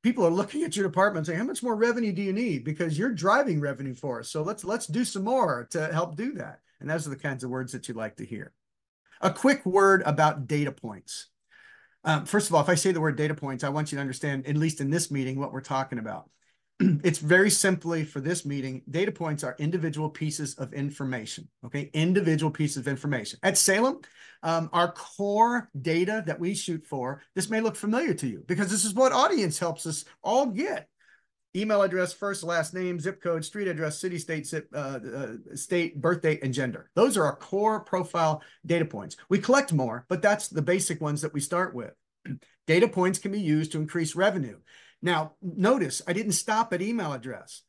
people are looking at your department and saying, how much more revenue do you need? Because you're driving revenue for us. So let's do some more to help do that. And those are the kinds of words that you like to hear. A quick word about data points. First of all, if I say the word data points, I want you to understand, at least in this meeting, what we're talking about. It's very simply for this meeting, data points are individual pieces of information, okay? Individual pieces of information. At Salem, our core data that we shoot for, this may look familiar to you because this is what audience helps us all get. Email address, first, last name, zip code, street address, city, state, state, birth date, and gender. Those are our core profile data points. We collect more, but that's the basic ones that we start with. Data points can be used to increase revenue. Now, notice I didn't stop at email address.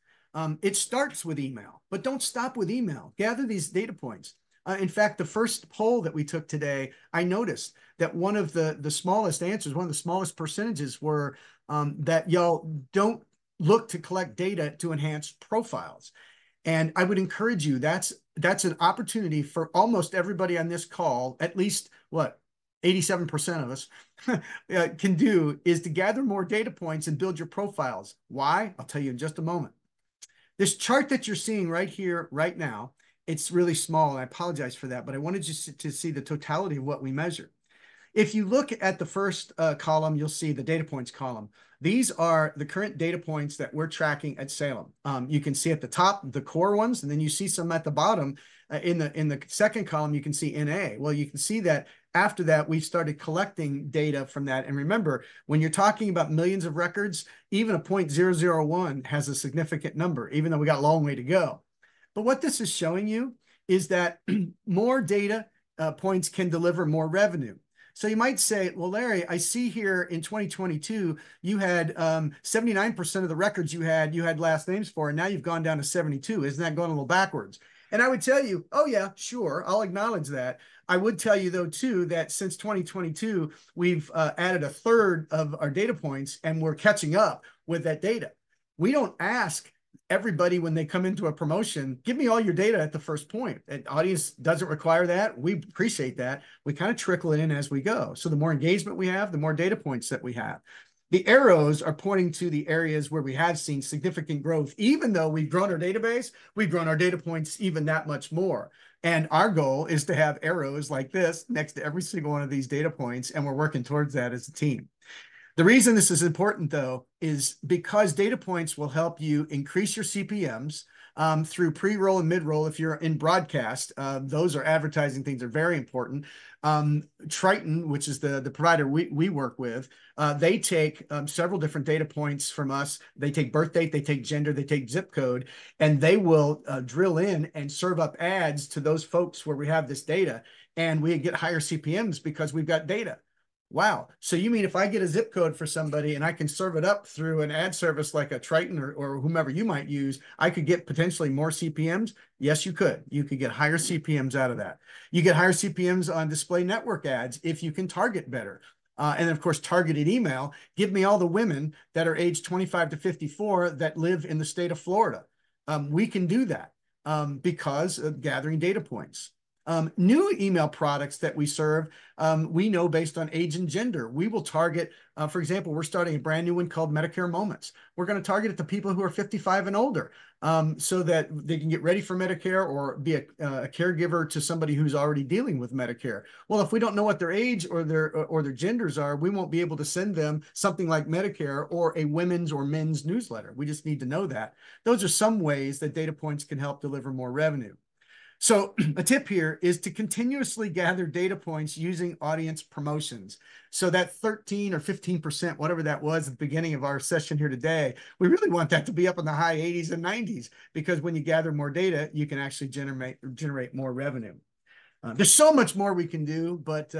It starts with email, but don't stop with email. Gather these data points. In fact, the first poll that we took today, I noticed that one of the smallest answers, one of the smallest percentages were that y'all don't look to collect data to enhance profiles. And I would encourage you, that's an opportunity for almost everybody on this call, at least what, 87% of us can do, is to gather more data points and build your profiles. Why? I'll tell you in just a moment. This chart that you're seeing right here, right now, it's really small, and I apologize for that, but I wanted you to see the totality of what we measure. If you look at the first column, you'll see the data points column. These are the current data points that we're tracking at Salem. You can see at the top the core ones, and then you see some at the bottom. In the second column, you can see NA. Well, you can see that after that, we started collecting data from that. And remember, when you're talking about millions of records, even a 0.001 has a significant number, even though we got a long way to go. But what this is showing you is that more data points can deliver more revenue. So you might say, well, Larry, I see here in 2022, you had 79% of the records you had last names for, and now you've gone down to 72. Isn't that going a little backwards? And I would tell you, oh yeah, sure, I'll acknowledge that. I would tell you though too, that since 2022, we've added a third of our data points and we're catching up with that data. We don't ask everybody when they come into a promotion, give me all your data at the first point. An audience doesn't require that. We appreciate that. We kind of trickle it in as we go. So the more engagement we have, the more data points that we have. The arrows are pointing to the areas where we have seen significant growth. Even though we've grown our database, we've grown our data points even that much more. And our goal is to have arrows like this next to every single one of these data points. And we're working towards that as a team. The reason this is important, though, is because data points will help you increase your CPMs through pre-roll and mid-roll. If you're in broadcast, those are advertising things are very important. Triton, which is the provider we work with, they take several different data points from us. They take birth date, they take gender, they take zip code, and they will drill in and serve up ads to those folks where we have this data. And we get higher CPMs because we've got data. Wow. So you mean if I get a zip code for somebody and I can serve it up through an ad service like a Triton or whomever you might use, I could get potentially more CPMs? Yes, you could. You could get higher CPMs out of that. You get higher CPMs on display network ads if you can target better. And of course, targeted email. Give me all the women that are age 25 to 54 that live in the state of Florida. We can do that because of gathering data points. New email products that we serve, we know based on age and gender. We will target, for example, we're starting a brand new one called Medicare Moments. We're going to target it to people who are 55 and older so that they can get ready for Medicare or be a caregiver to somebody who's already dealing with Medicare. Well, if we don't know what their age or their genders are, we won't be able to send them something like Medicare or a women's or men's newsletter. We just need to know that. Those are some ways that data points can help deliver more revenue. So a tip here is to continuously gather data points using audience promotions. So that 13 or 15%, whatever that was at the beginning of our session here today, we really want that to be up in the high 80s and 90s, because when you gather more data, you can actually generate more revenue. There's so much more we can do, but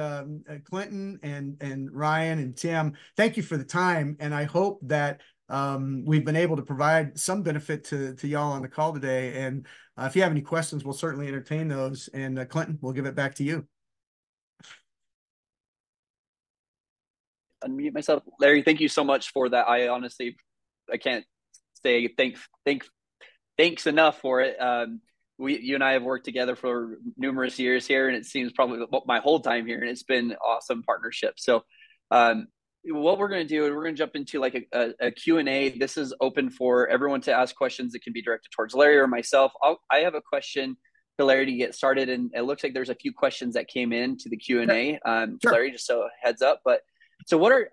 Clinton and Ryan and Tim, thank you for the time. And I hope that we've been able to provide some benefit to y'all on the call today. And if you have any questions, we'll certainly entertain those. And Clinton, we'll give it back to you. Unmute myself. Larry, thank you so much for that. I can't say thanks enough for it. You and I have worked together for numerous years here, and it seems probably my whole time here, and it's been awesome partnership. So what we're going to do is we're going to jump into like a Q&A. This is open for everyone to ask questions that can be directed towards Larry or myself. I have a question Larry to get started. And it looks like there's a few questions that came in to the Q&A. Sure. Larry, just so a heads up. But so what are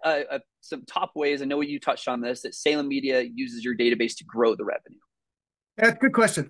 some top ways, I know you touched on this, that Salem Media uses your database to grow the revenue? That's a good question.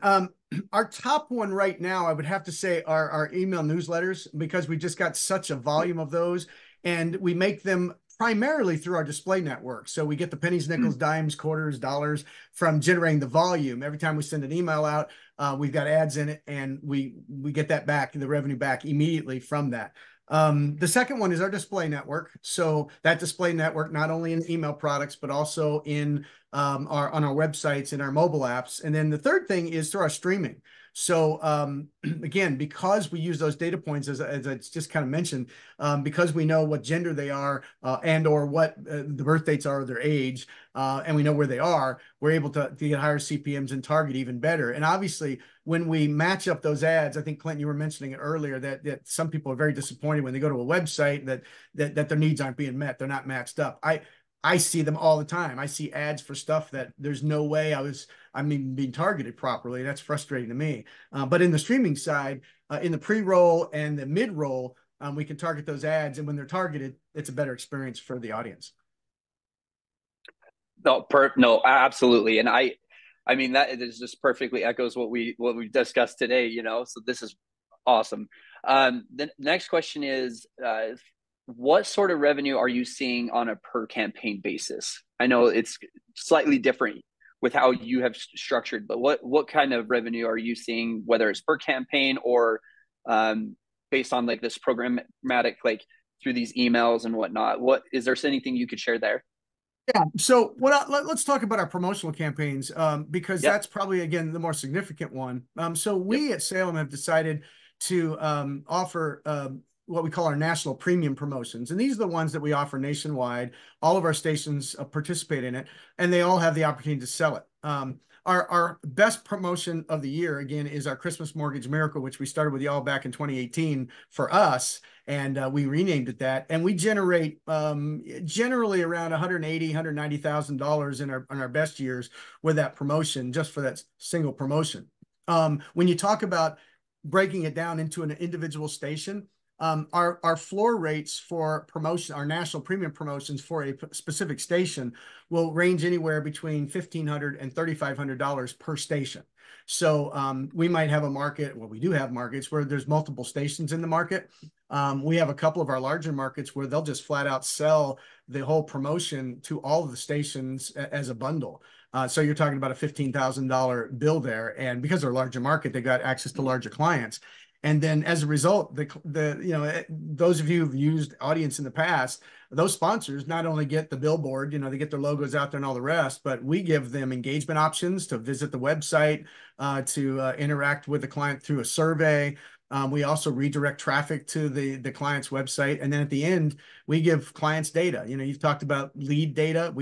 Our top one right now, I would have to say, are our email newsletters, because we just got such a volume of those, and we make them primarily through our display network. So we get the pennies, nickels, dimes, quarters, dollars from generating the volume. Every time we send an email out, we've got ads in it, and we get that back, the revenue back immediately from that. The second one is our display network. So that display network, not only in email products, but also in on our websites and our mobile apps. And then the third thing is through our streaming. So again, because we use those data points, as I just kind of mentioned, because we know what gender they are and or what the birth dates are, their age, and we know where they are, we're able to get higher CPMs and target even better. And obviously, when we match up those ads, I think, Clinton, you were mentioning it earlier, that some people are very disappointed when they go to a website that their needs aren't being met. They're not matched up. I see them all the time. I see ads for stuff that there's no way I'm even being targeted properly. That's frustrating to me. But in the streaming side, in the pre-roll and the mid-roll, we can target those ads. And when they're targeted, it's a better experience for the audience. No, absolutely. And I mean, that is just perfectly echoes what we discussed today, so this is awesome. The next question is, what sort of revenue are you seeing on a per campaign basis? I know it's slightly different with how you have structured, but what kind of revenue are you seeing, whether it's per campaign or based on like this programmatic, like through these emails and whatnot? Is there anything you could share there? Yeah. So let's talk about our promotional campaigns, because Yep. that's probably, again, the more significant one. So we at Salem have decided to offer what we call our national premium promotions. And these are the ones that we offer nationwide. All of our stations participate in it, and they all have the opportunity to sell it. Our best promotion of the year, again, is our Christmas Mortgage Miracle, which we started with y'all back in 2018 for us. And we renamed it that. And we generate generally around $180,000, $190,000 in our best years with that promotion, just for that single promotion. When you talk about breaking it down into an individual station, our floor rates for promotion, our national premium promotions for a specific station, will range anywhere between $1,500 and $3,500 per station. So we might have a market, well, we do have markets where there's multiple stations in the market. We have a couple of our larger markets where they'll just flat out sell the whole promotion to all of the stations as a bundle. So you're talking about a $15,000 bill there, and because they're a larger market, they got access to larger clients. And then as a result, those of you who've used Audience in the past, those sponsors not only get the billboard, they get their logos out there and all the rest, but we give them engagement options to visit the website, to interact with the client through a survey. We also redirect traffic to the client's website. And then at the end, we give clients data. You've talked about lead data.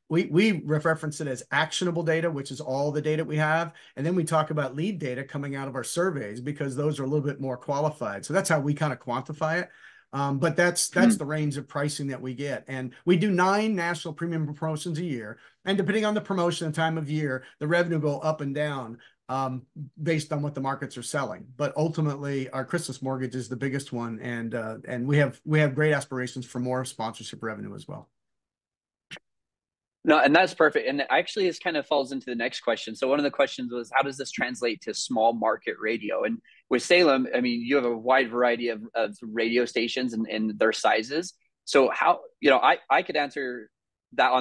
We reference it as actionable data, which is all the data we have. And then we talk about lead data coming out of our surveys, because those are a little bit more qualified. So that's how we kind of quantify it. But that's the range of pricing that we get. And we do 9 national premium promotions a year. And depending on the promotion and time of year, the revenue go up and down based on what the markets are selling. But ultimately, our Christmas Mortgage is the biggest one. And we have great aspirations for more sponsorship revenue as well. No, and that's perfect. And actually, this kind of falls into the next question. So one of the questions was, how does this translate to small market radio? And with Salem, I mean, you have a wide variety of radio stations and their sizes. So how, I could answer that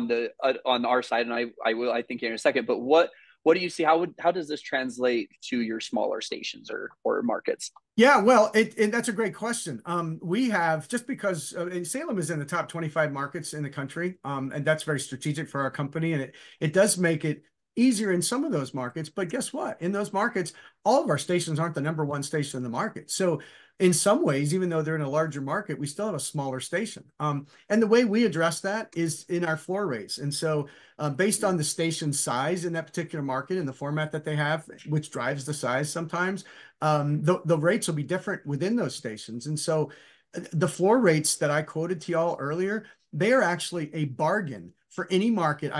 on our side, and I will, I think, in a second. But what do you see? How does this translate to your smaller stations or markets? Yeah, well, that's a great question. We have, just because Salem is in the top 25 markets in the country, and that's very strategic for our company, and it does make it easier in some of those markets. But guess what? In those markets, all of our stations aren't the number one station in the market. So in some ways, even though they're in a larger market, we still have a smaller station. And the way we address that is in our floor rates. And so based on the station size in that particular market and the format that they have, which drives the size sometimes, the rates will be different within those stations. And so the floor rates that I quoted to y'all earlier, they are actually a bargain for any market.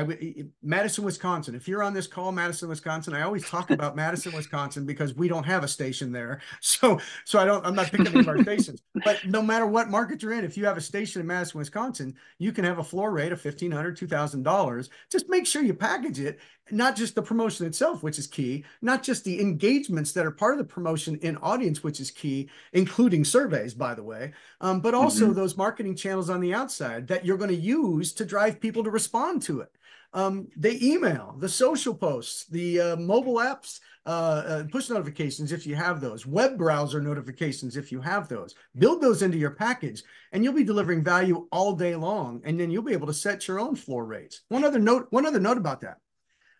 Madison, Wisconsin. If you're on this call, Madison, Wisconsin, I always talk about Madison, Wisconsin because we don't have a station there. So I'm not picking any of our stations. But no matter what market you're in, if you have a station in Madison, Wisconsin, you can have a floor rate of $1,500, $2,000. Just make sure you package it, not just the promotion itself, which is key, not just the engagements that are part of the promotion in audience, which is key, including surveys, by the way, but also those marketing channels on the outside that you're going to use to drive people to respond to it. The email, the social posts, the mobile apps, push notifications if you have those, web browser notifications if you have those. Build those into your package, and you'll be delivering value all day long, and then you'll be able to set your own floor rates. One other note about that.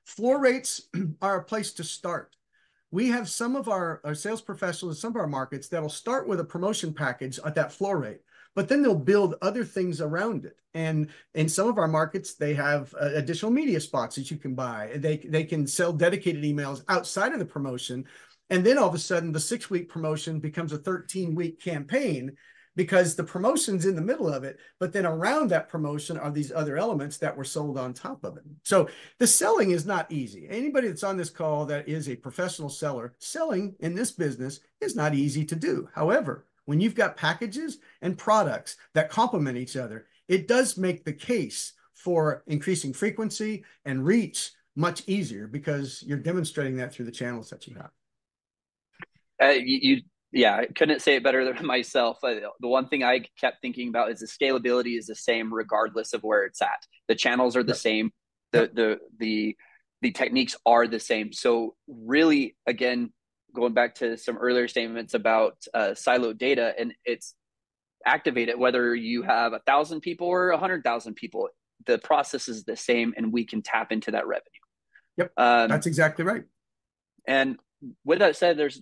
Floor rates are a place to start. We have some of our sales professionals in some of our markets that'll start with a promotion package at that floor rate, but then they'll build other things around it. And in some of our markets, they have additional media spots that you can buy. They can sell dedicated emails outside of the promotion. And then all of a sudden, the 6-week promotion becomes a 13-week campaign because the promotion's in the middle of it, but then around that promotion are these other elements that were sold on top of it. So the selling is not easy. Anybody that's on this call that is a professional seller, selling in this business is not easy to do. However, when you've got packages and products that complement each other, it does make the case for increasing frequency and reach much easier because you're demonstrating that through the channels that you have. Yeah, I couldn't say it better than myself. The one thing I kept thinking about is the scalability is the same regardless of where it's at. The channels are the same. The techniques are the same. So really, again, going back to some earlier statements about siloed data, and it's activated whether you have 1,000 people or 100,000 people. The process is the same, and we can tap into that revenue. Yep, that's exactly right. And with that said, there's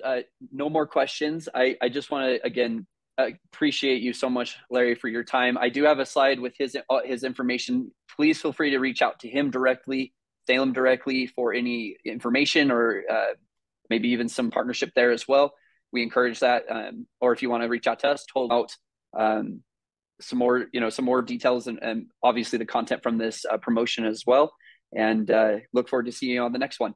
no more questions. I just want to, again, appreciate you so much, Larry, for your time. I do have a slide with his information. Please feel free to reach out to him directly, Salem directly for any information or maybe even some partnership there as well. We encourage that. Or if you want to reach out to us, told about some more details and obviously the content from this promotion as well. And look forward to seeing you on the next one.